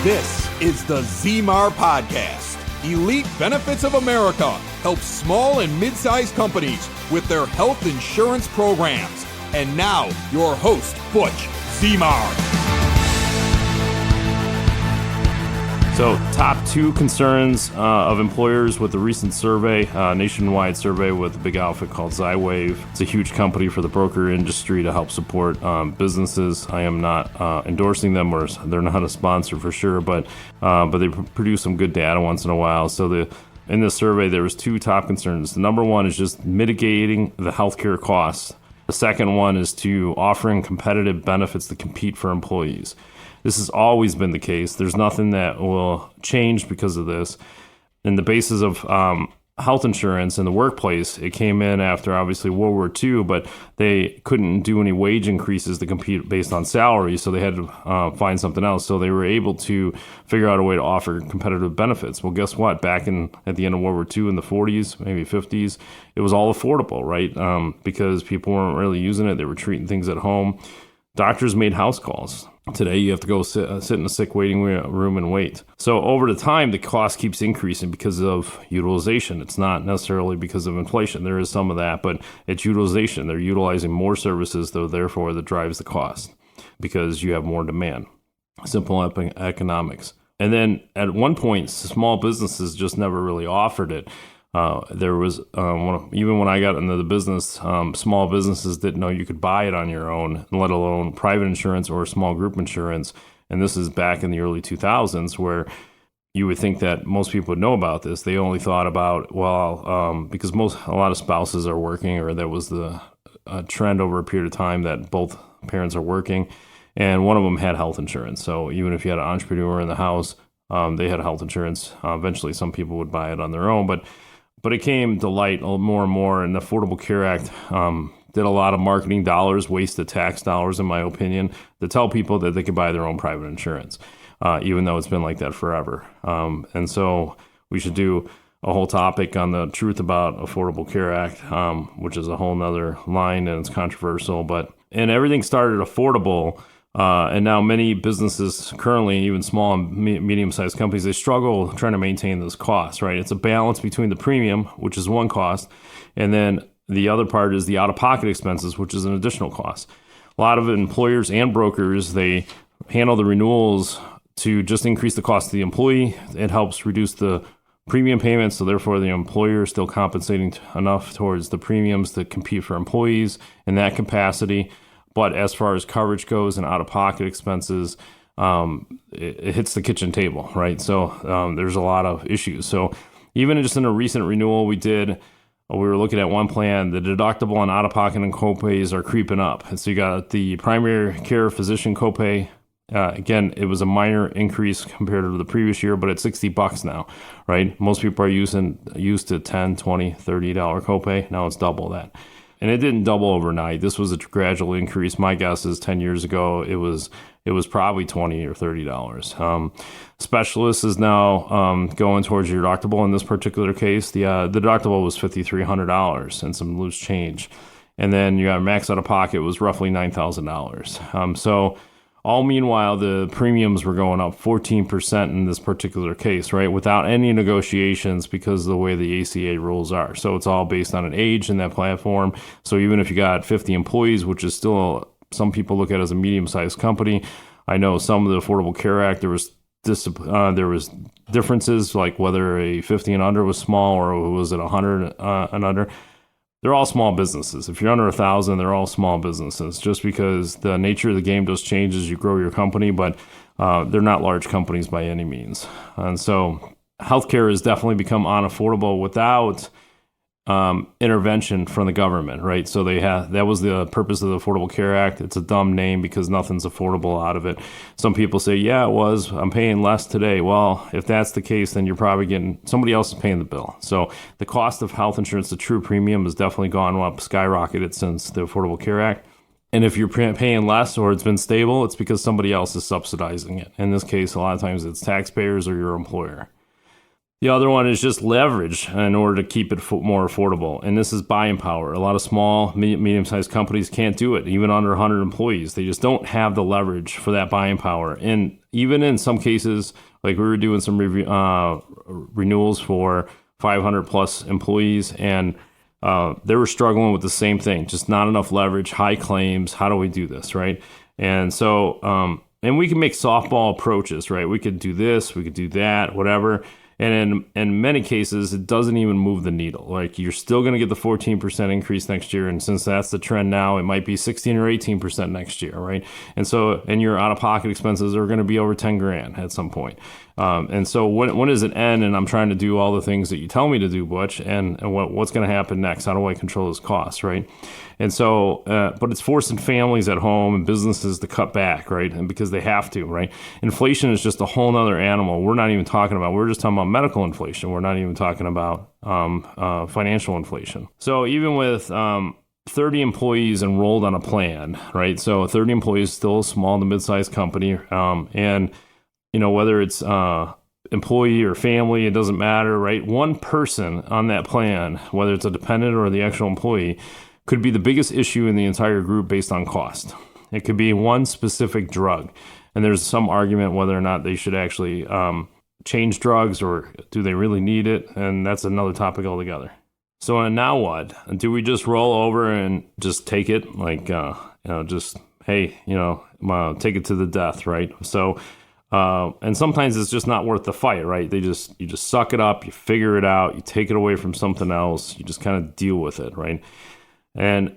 This is the ZMAR Podcast. Elite Benefits of America helps small and mid-sized companies with their health insurance programs. And now, your host, Butch ZMAR. So, top two concerns of employers with the recent survey, nationwide survey with a big outfit called WWWII. It's a huge company for the broker industry to help support businesses. I am not endorsing them, or they're not a sponsor for sure, but they produce some good data once in a while. So in this survey, there was two top concerns. The number one is just mitigating the healthcare costs. The second one is to offering competitive benefits to compete for employees. This has always been the case. There's nothing that will change because of this. And the basis of health insurance in the workplace, it came in after obviously World War II, but they couldn't do any wage increases to compete based on salary, so they had to find something else. So they were able to figure out a way to offer competitive benefits. Well, guess what? Back at the end of World War II in the 40s, maybe 50s, it was all affordable, right? Because people weren't really using it. They were treating things at home. Doctors made house calls. Today, you have to go sit in a sick waiting room and wait. So over the time, the cost keeps increasing because of utilization. It's not necessarily because of inflation. There is some of that, but it's utilization. They're utilizing more services, though, therefore, that drives the cost because you have more demand. Simple economics. And then at one point, small businesses just never really offered it. There was, even when I got into the business, small businesses didn't know you could buy it on your own, let alone private insurance or small group insurance. And this is back in the early 2000s where you would think that most people would know about this. They only thought about, because a lot of spouses are working, or that was the trend over a period of time that both parents are working. And one of them had health insurance. So even if you had an entrepreneur in the house, they had health insurance. Eventually, some people would buy it on their own. But it came to light more and more, and the Affordable Care Act did a lot of marketing dollars, wasted tax dollars, in my opinion, to tell people that they could buy their own private insurance, even though it's been like that forever. And so we should do a whole topic on the truth about Affordable Care Act, which is a whole nother line, and it's controversial. And everything started affordable. And now many businesses currently, even small and medium-sized companies, they struggle trying to maintain those costs, right? It's a balance between the premium, which is one cost, and then the other part is the out-of-pocket expenses, which is an additional cost. A lot of employers and brokers, they handle the renewals to just increase the cost to the employee. It helps reduce the premium payments, so therefore the employer is still compensating enough towards the premiums to compete for employees in that capacity. But as far as coverage goes and out-of-pocket expenses, it hits the kitchen table, right? So there's a lot of issues. So even just in a recent renewal we were looking at one plan, the deductible and out-of-pocket and copays are creeping up. And so you got the primary care physician copay. Again, it was a minor increase compared to the previous year, but it's $60 now, right? Most people are used to $10, $20, $30 copay. Now it's double that. And it didn't double overnight. This was a gradual increase. My guess is 10 years ago, it was probably $20 or $30. Specialist is now going towards your deductible. In this particular case, the deductible was $5,300 and some loose change. And then your max out of pocket was roughly $9,000. So all meanwhile, the premiums were going up 14% in this particular case, right? Without any negotiations because of the way the ACA rules are. So it's all based on an age in that platform. So even if you got 50 employees, which is still, some people look at as a medium-sized company. I know some of the Affordable Care Act, there was differences, like whether a 50 and under was small or was it 100 and under. They're all small businesses. If you're under 1,000, they're all small businesses, just because the nature of the game does change as you grow your company, but they're not large companies by any means. And so healthcare has definitely become unaffordable without intervention from the government, right? So that was the purpose of the Affordable Care Act. It's a dumb name because nothing's affordable out of it. Some people say, yeah, it was. I'm paying less today. Well, if that's the case, then you're probably getting somebody else is paying the bill. So the cost of health insurance, the true premium, has definitely gone up, skyrocketed since the Affordable Care Act. And if you're paying less or it's been stable, it's because somebody else is subsidizing it. In this case, a lot of times it's taxpayers or your employer. The other one is just leverage in order to keep it more affordable. And this is buying power. A lot of small, medium-sized companies can't do it, even under 100 employees. They just don't have the leverage for that buying power. And even in some cases, like we were doing some renewals for 500 plus employees, and they were struggling with the same thing, just not enough leverage, high claims. How do we do this, right? And so, and we can make softball approaches, right? We could do this, we could do that, whatever. And in many cases, it doesn't even move the needle. Like, you're still going to get the 14% increase next year. And since that's the trend now, it might be 16 or 18% next year, right? And so, and your out-of-pocket expenses are going to be over 10 grand at some point. And so when does it end? And I'm trying to do all the things that you tell me to do, Butch, and what's going to happen next? How do I control those costs, right? And so, but it's forcing families at home and businesses to cut back, right? And because they have to, right? Inflation is just a whole nother animal. We're not even talking about, we're just talking about medical inflation. We're not even talking about financial inflation. So even with 30 employees enrolled on a plan, right? So 30 employees is still a small to mid-sized company. And, you know, whether it's employee or family, it doesn't matter, right? One person on that plan, whether it's a dependent or the actual employee, could be the biggest issue in the entire group based on cost. It could be one specific drug. And there's some argument whether or not they should actually change drugs, or do they really need it? And that's another topic altogether. So now what? Do we just roll over and just take it? Like, just, hey, take it to the death, right? So, and sometimes it's just not worth the fight, right? You just suck it up, you figure it out, you take it away from something else, you just kind of deal with it, right? And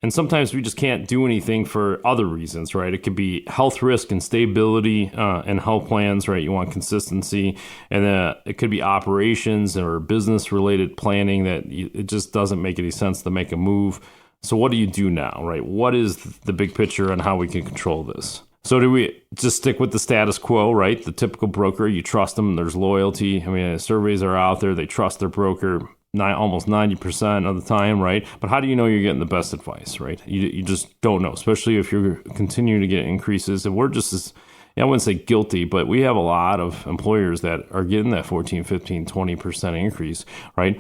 sometimes we just can't do anything for other reasons, right? It could be health risk and stability and health plans, right? You want consistency. And it could be operations or business-related planning that it just doesn't make any sense to make a move. So what do you do now, right? What is the big picture on how we can control this? So do we just stick with the status quo, right? The typical broker, you trust them, there's loyalty. I mean, surveys are out there, they trust their broker almost 90% of the time, right? But how do you know you're getting the best advice, right? You just don't know, especially if you're continuing to get increases. And we're just as, I wouldn't say guilty, but we have a lot of employers that are getting that 14, 15, 20% increase, right?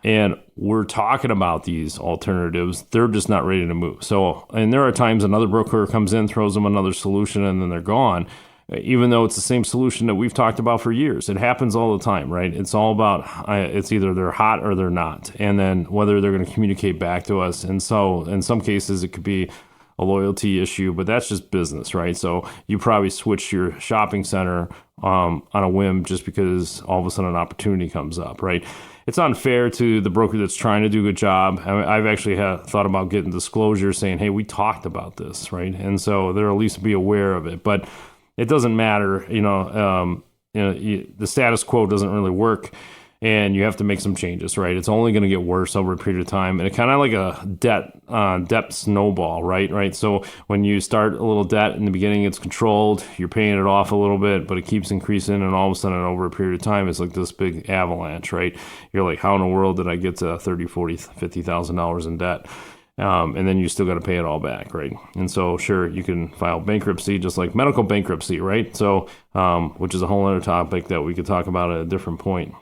And we're talking about these alternatives. They're just not ready to move. So, and there are times another broker comes in, throws them another solution, and then they're gone, even though it's the same solution that we've talked about for years. It happens all the time, right? It's all about, it's either they're hot or they're not. And then whether they're going to communicate back to us. And so in some cases, it could be a loyalty issue, but that's just business, right? So you probably switch your shopping center on a whim just because all of a sudden an opportunity comes up, right? It's unfair to the broker that's trying to do a good job. I mean, I've actually thought about getting disclosure saying, hey, we talked about this, right? And so they'll at least be aware of it. But it doesn't matter, the status quo doesn't really work, and you have to make some changes, right? It's only going to get worse over a period of time, and it's kind of like a debt snowball, right? So when you start a little debt in the beginning, it's controlled, you're paying it off a little bit, but it keeps increasing, and all of a sudden over a period of time, it's like this big avalanche, right? You're like, how in the world did I get to $30,000, $40,000, $50,000 in debt? And then you still got to pay it all back, right? And so, sure, you can file bankruptcy, just like medical bankruptcy, right? So, which is a whole other topic that we could talk about at a different point.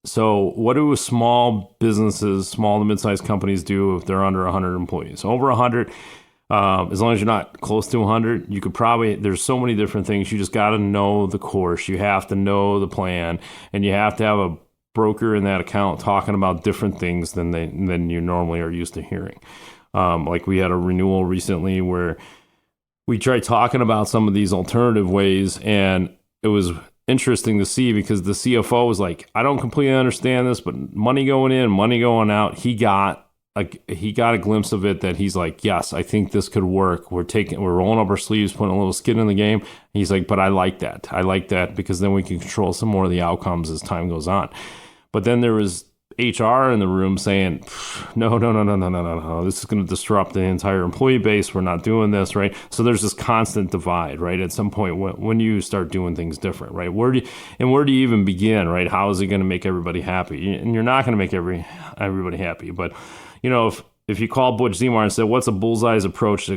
So, what do small businesses, small to mid-sized companies do if they're under 100 employees? Over 100, as long as you're not close to 100, you could probably, there's so many different things. You just got to know the course. You have to know the plan, and you have to have a broker in that account talking about different things than you normally are used to hearing. Like we had a renewal recently where we tried talking about some of these alternative ways, and it was interesting to see because the CFO was like, I don't completely understand this, but money going in, money going out. He got a glimpse of it that he's like, yes, I think this could work. We're rolling up our sleeves, putting a little skin in the game. He's like, but I like that because then we can control some more of the outcomes as time goes on. But then there was HR in the room saying, no, this is going to disrupt the entire employee base. We're not doing this, right? So there's this constant divide, right? At some point, when you start doing things different, right? Where do you even begin, right? How is it going to make everybody happy? And you're not going to make everybody happy. But, if you call Butch Zemar and say, what's a bullseye's approach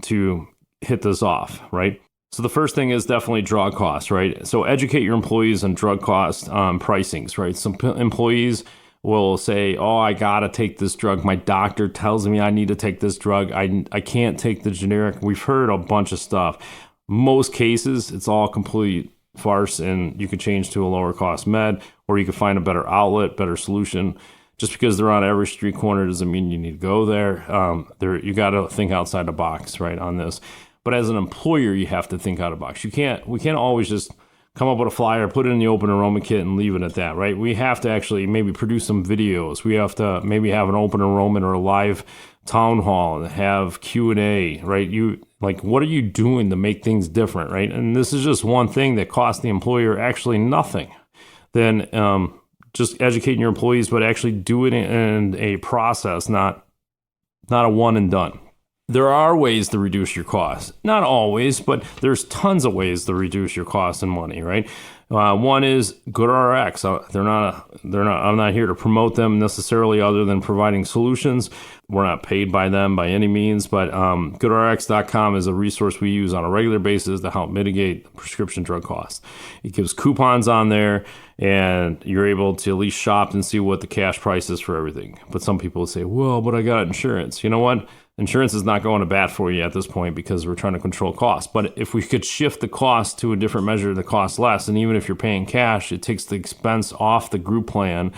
to hit this off, right? So the first thing is definitely drug costs, right? So educate your employees on drug cost pricings, right? Some employees will say, oh, I got to take this drug. My doctor tells me I need to take this drug. I can't take the generic. We've heard a bunch of stuff. Most cases, it's all complete farce, and you could change to a lower cost med, or you could find a better outlet, better solution. Just because they're on every street corner doesn't mean you need to go there. You got to think outside the box, right, on this. But as an employer, you have to think out of the box. We can't always just come up with a flyer, put it in the open enrollment kit, and leave it at that, right? We have to actually maybe produce some videos. We have to maybe have an open enrollment or a live town hall and have Q&A, right? What are you doing to make things different, right? And this is just one thing that costs the employer actually nothing. Then just educating your employees, but actually do it in a process, not a one and done. There are ways to reduce your costs. Not always, but there's tons of ways to reduce your costs and money, right? One is GoodRx. I'm not here to promote them necessarily other than providing solutions. We're not paid by them by any means, but GoodRx.com is a resource we use on a regular basis to help mitigate prescription drug costs. It gives coupons on there, and you're able to at least shop and see what the cash price is for everything. But some people say, well, but I got insurance. You know what? Insurance is not going to bat for you at this point because we're trying to control costs. But if we could shift the cost to a different measure that costs less, and even if you're paying cash, it takes the expense off the group plan,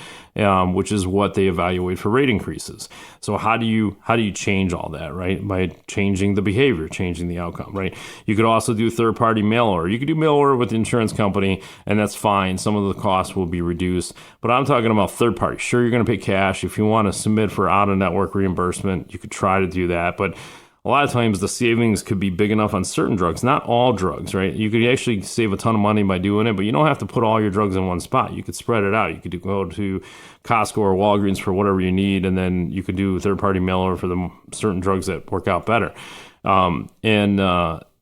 which is what they evaluate for rate increases. So how do you change all that, right? By changing the behavior, changing the outcome, right? You could also do third-party mail order. You could do mail order with the insurance company, and that's fine. Some of the costs will be reduced. But I'm talking about third-party. Sure, you're going to pay cash. If you want to submit for out-of-network reimbursement, you could try to do that. But a lot of times the savings could be big enough on certain drugs, not all drugs, right? You could actually save a ton of money by doing it, but you don't have to put all your drugs in one spot. You could spread it out. You could go to Costco or Walgreens for whatever you need, and then you could do third-party mail order for the certain drugs that work out better.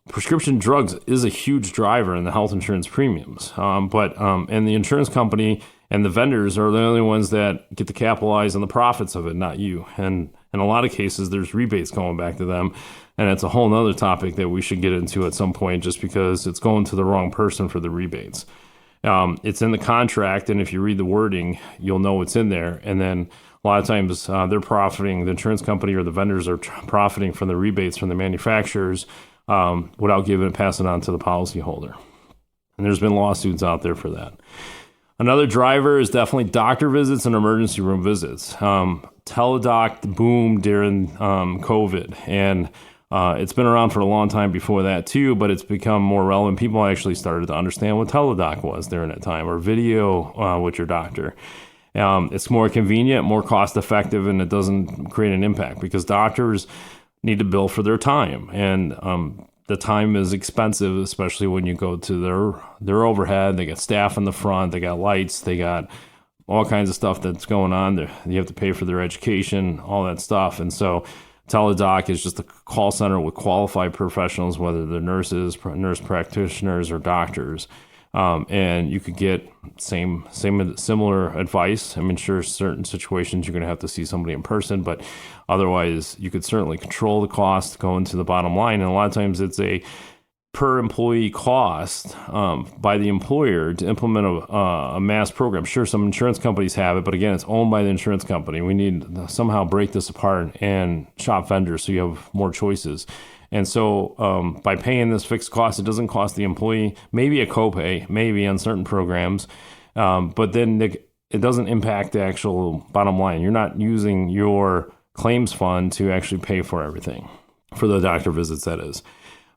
Prescription drugs is a huge driver in the health insurance premiums, and the insurance company and the vendors are the only ones that get to capitalize on the profits of it, not you. And in a lot of cases, there's rebates going back to them. And it's a whole nother topic that we should get into at some point just because it's going to the wrong person for the rebates. It's in the contract, and if you read the wording, you'll know it's in there. And then a lot of times they're profiting, the insurance company or the vendors are profiting from the rebates from the manufacturers without passing it on to the policyholder. And there's been lawsuits out there for that. Another driver is definitely doctor visits and emergency room visits. Teledoc boomed during COVID, and it's been around for a long time before that too, but it's become more relevant. People actually started to understand what teledoc was during that time, or video with your doctor. It's more convenient, more cost effective, and it doesn't create an impact because doctors need to bill for their time, and the time is expensive, especially when you go to their overhead. They got staff in the front, they got lights, they got all kinds of stuff that's going on. You have to pay for their education, all that stuff. And so Teledoc is just a call center with qualified professionals, whether they're nurses, nurse practitioners, or doctors. And you could get similar advice. I mean, sure, certain situations you're going to have to see somebody in person, but otherwise you could certainly control the cost going to the bottom line. And a lot of times it's a per employee cost by the employer to implement a mass program. Sure, some insurance companies have it, but again, it's owned by the insurance company. We need to somehow break this apart and shop vendors so you have more choices. And so by paying this fixed cost, it doesn't cost the employee, maybe a copay, maybe on certain programs, but then it doesn't impact the actual bottom line. You're not using your claims fund to actually pay for everything, for the doctor visits, that is.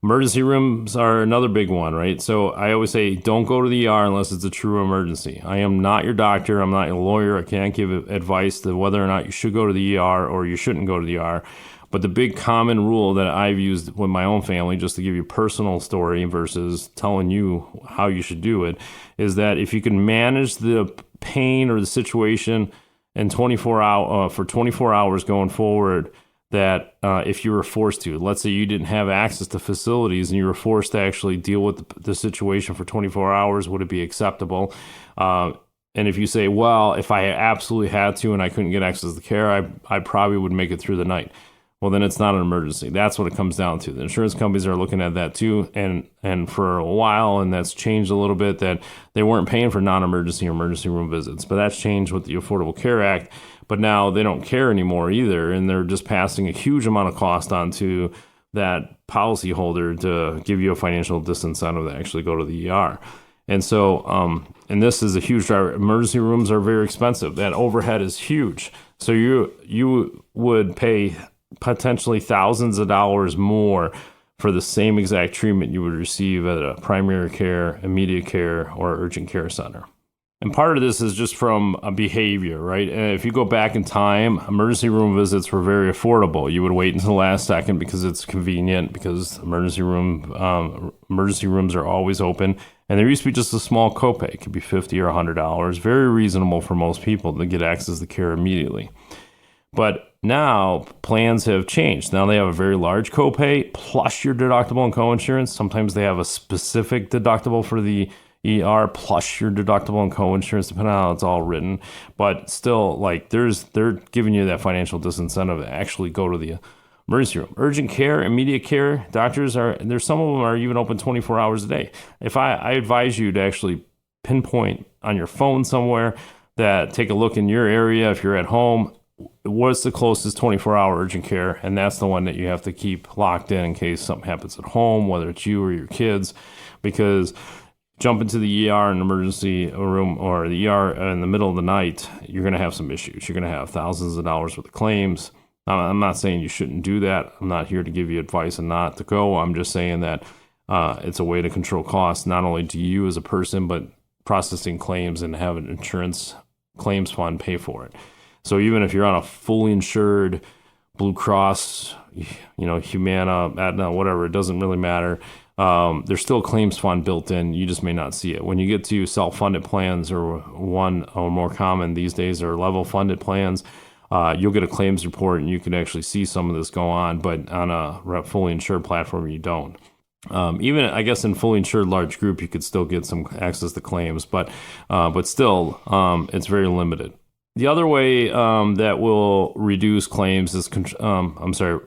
Emergency rooms are another big one, right? So I always say, don't go to the ER unless it's a true emergency. I am not your doctor. I'm not your lawyer. I can't give advice to whether or not you should go to the ER or you shouldn't go to the ER. But the big common rule that I've used with my own family, just to give you a personal story versus telling you how you should do it, is that if you can manage the pain or the situation in 24 hours going forward, that if you were forced to, let's say you didn't have access to facilities and you were forced to actually deal with the situation for 24 hours, would it be acceptable? And if you say, well, if I absolutely had to and I couldn't get access to care, I probably would make it through the night. well, then it's not an emergency. That's what it comes down to. The insurance companies are looking at that too, and for a while, and that's changed a little bit, that they weren't paying for non-emergency or emergency room visits, but that's changed with the Affordable Care Act. But now they don't care anymore either, and they're just passing a huge amount of cost onto that policyholder to give you a financial disincentive to actually go to the ER. And so, and this is a huge driver. Emergency rooms are very expensive. That overhead is huge. So you would pay potentially thousands of dollars more for the same exact treatment you would receive at a primary care, immediate care, or urgent care center. And part of this is just from a behavior, right? And if you go back in time, emergency room visits were very affordable. You would wait until the last second because it's convenient, because emergency rooms are always open. And there used to be just a small copay. It could be $50 or $100, very reasonable for most people to get access to care immediately. But now plans have changed. Now they have a very large copay plus your deductible and coinsurance. Sometimes they have a specific deductible for the ER plus your deductible and coinsurance, depending on how it's all written. But still, like they're giving you that financial disincentive to actually go to the emergency room. Urgent care, immediate care, doctors there's some of them are even open 24 hours a day. If I advise you to actually pinpoint on your phone somewhere, that take a look in your area, if you're at home, what's the closest 24-hour urgent care, and that's the one that you have to keep locked in case something happens at home, whether it's you or your kids, because jump into the ER in an emergency room or the ER in the middle of the night, you're going to have some issues. You're going to have thousands of dollars worth of claims. I'm not saying you shouldn't do that. I'm not here to give you advice and not to go. I'm just saying that it's a way to control costs, not only to you as a person, but processing claims and have an insurance claims fund pay for it. So even if you're on a fully insured Blue Cross, Humana, Aetna, whatever, it doesn't really matter. There's still a claims fund built in. You just may not see it. When you get to self-funded plans, or one or more common these days are level-funded plans, you'll get a claims report and you can actually see some of this go on. But on a fully insured platform, you don't. Even I guess in fully insured large group, you could still get some access to claims, but still, it's very limited. The other way that will reduce claims is,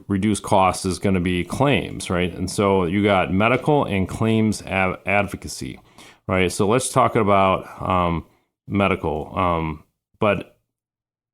reduce costs is going to be claims, right? And so you got medical and claims advocacy, right? So let's talk about medical, but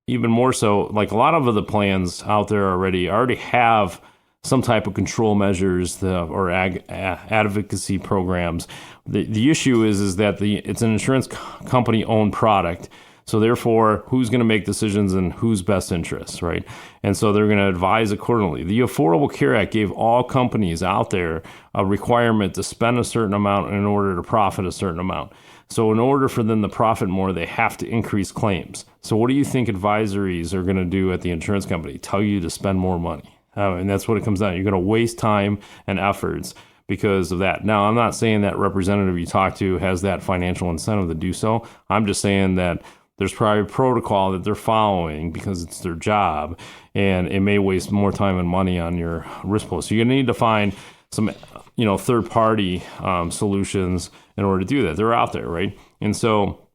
even more so, like a lot of the plans out there already have some type of control measures or advocacy programs. The issue is that it's an insurance company owned product. So therefore, who's going to make decisions in whose best interests, right? And so they're going to advise accordingly. The Affordable Care Act gave all companies out there a requirement to spend a certain amount in order to profit a certain amount. So in order for them to profit more, they have to increase claims. So what do you think advisories are going to do at the insurance company? Tell you to spend more money. And that's what it comes down to. You're going to waste time and efforts because of that. Now, I'm not saying that representative you talk to has that financial incentive to do so. I'm just saying that there's probably a protocol that they're following because it's their job, and it may waste more time and money on your risk pool. So you're gonna need to find some, third-party solutions in order to do that. They're out there, right? And so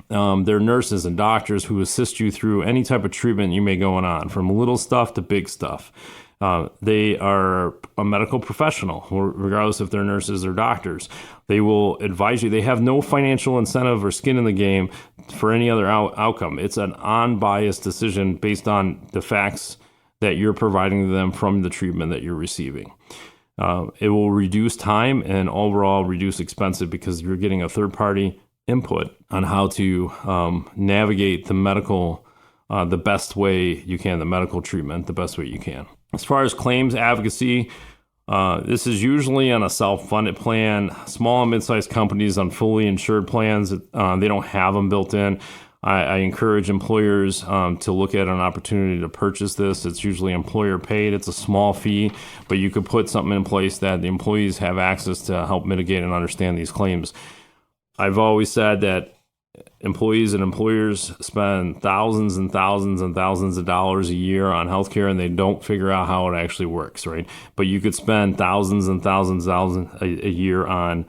they're nurses and doctors who assist you through any type of treatment you may going on, from little stuff to big stuff. They are a medical professional, regardless if they're nurses or doctors. They will advise you. They have no financial incentive or skin in the game for any other outcome. It's an unbiased decision based on the facts that you're providing to them from the treatment that you're receiving. It will reduce time and overall reduce expenses because you're getting a third-party input on how to navigate the medical, the best way you can, the medical treatment, the best way you can. As far as claims advocacy, this is usually on a self-funded plan. Small and mid-sized companies on fully insured plans, they don't have them built in. I encourage employers to look at an opportunity to purchase this. It's usually employer paid. It's a small fee, but you could put something in place that the employees have access to help mitigate and understand these claims. I've always said that employees and employers spend thousands and thousands and thousands of dollars a year on healthcare, and they don't figure out how it actually works, right? But you could spend thousands and thousands a year on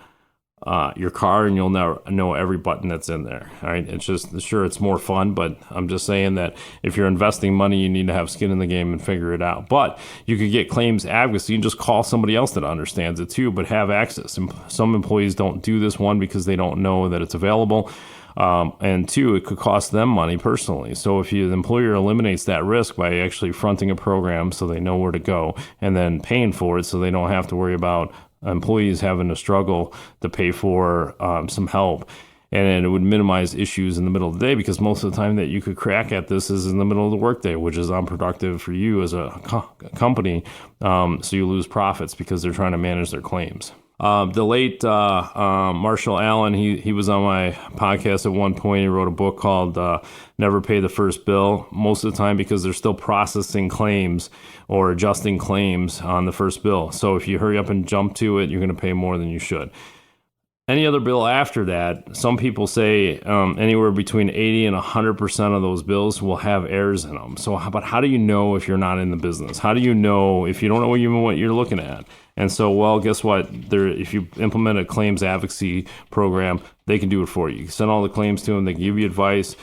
your car, and you'll never know every button that's in there. All right. It's just, sure, it's more fun, but I'm just saying that if you're investing money, you need to have skin in the game and figure it out. But you could get claims advocacy and just call somebody else that understands it too, but have access. And some employees don't do this, one, because they don't know that it's available. And two, it could cost them money personally. So if the employer eliminates that risk by actually fronting a program so they know where to go, and then paying for it so they don't have to worry about employees having to struggle to pay for some help, and it would minimize issues in the middle of the day, because most of the time that you could crack at this is in the middle of the workday, which is unproductive for you as a company. So you lose profits because they're trying to manage their claims. The late Marshall Allen, he was on my podcast at one point. He wrote a book called Never Pay the First Bill, most of the time because they're still processing claims or adjusting claims on the first bill. So if you hurry up and jump to it, you're going to pay more than you should. Any other bill after that, some people say anywhere between 80 and 100% of those bills will have errors in them. So but how do you know if you're not in the business? How do you know if you don't know even what you're looking at? And so, well, guess what? If you implement a claims advocacy program, they can do it for you. You send all the claims to them. They can give you advice.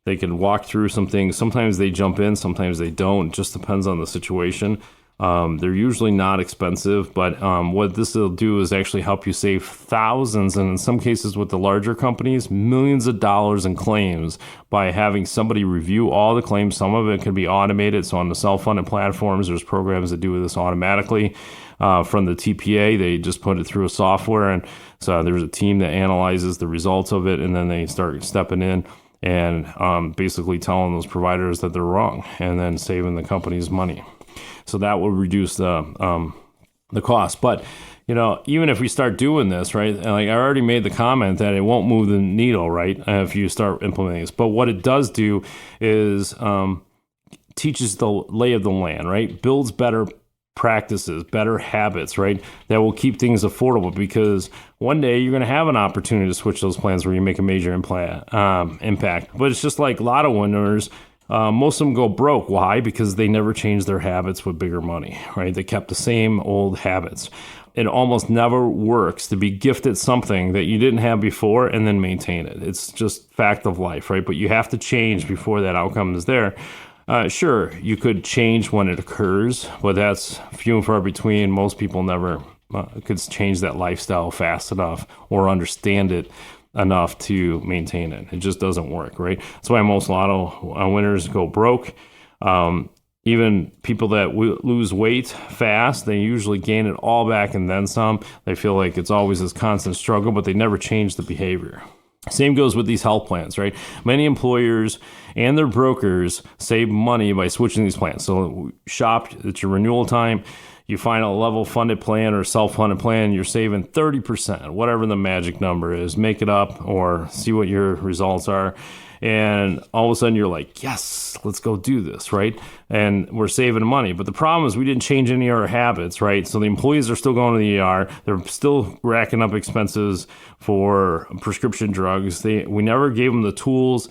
They can walk through some things. Sometimes they jump in. Sometimes they don't. It just depends on the situation. They're usually not expensive, but what this will do is actually help you save thousands, and in some cases with the larger companies, millions of dollars in claims by having somebody review all the claims. Some of it can be automated. So on the self-funded platforms, there's programs that do this automatically. From the TPA, they just put it through a software, and so there's a team that analyzes the results of it, and then they start stepping in and basically telling those providers that they're wrong, and then saving the company's money. So that will reduce the cost. But even if we start doing this, right? Like I already made the comment that it won't move the needle, right? If you start implementing this, but what it does do is teaches the lay of the land, right? Builds better practices, better habits, right? That will keep things affordable, because one day you're going to have an opportunity to switch those plans where you make a major impact. But it's just like lotto winners. Most of them go broke. Why? Because they never changed their habits with bigger money, right? They kept the same old habits. It almost never works to be gifted something that you didn't have before and then maintain it. It's just fact of life, right? But you have to change before that outcome is there. Sure, you could change when it occurs, but that's few and far between. Most people never could change that lifestyle fast enough or understand it enough to maintain it. It just doesn't work, right? That's why most lotto winners go broke. Even people that lose weight fast, they usually gain it all back and then some. They feel like it's always this constant struggle, but they never change the behavior. Same goes with these health plans, right? Many employers and their brokers save money by switching these plans. So shop, it's your renewal time. You find a level funded plan or self-funded plan, you're saving 30%, whatever the magic number is. Make it up or see what your results are. And all of a sudden you're like, yes, let's go do this, right? And we're saving money. But the problem is we didn't change any of our habits, right? So the employees are still going to the ER. They're still racking up expenses for prescription drugs. We never gave them the tools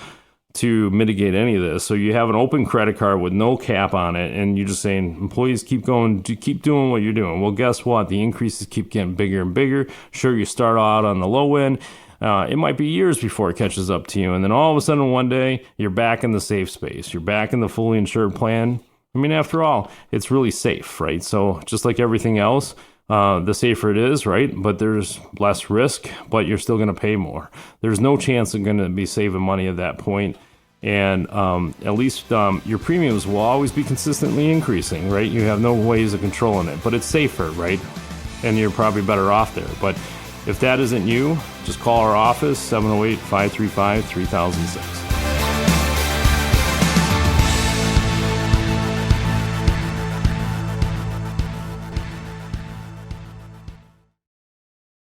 to mitigate any of this. So you have an open credit card with no cap on it, and you're just saying, employees, keep going, keep doing what you're doing. Well, guess what? The increases keep getting bigger and bigger. Sure, you start out on the low end. It might be years before it catches up to you. And then all of a sudden one day, you're back in the safe space. You're back in the fully insured plan. I mean, after all, it's really safe, right? So just like everything else, the safer it is, right? But there's less risk, but you're still going to pay more. There's no chance of going to be saving money at that point. And at least your premiums will always be consistently increasing, right? You have no ways of controlling it, but it's safer, right? And you're probably better off there. But if that isn't you, just call our office, 708-535-3006.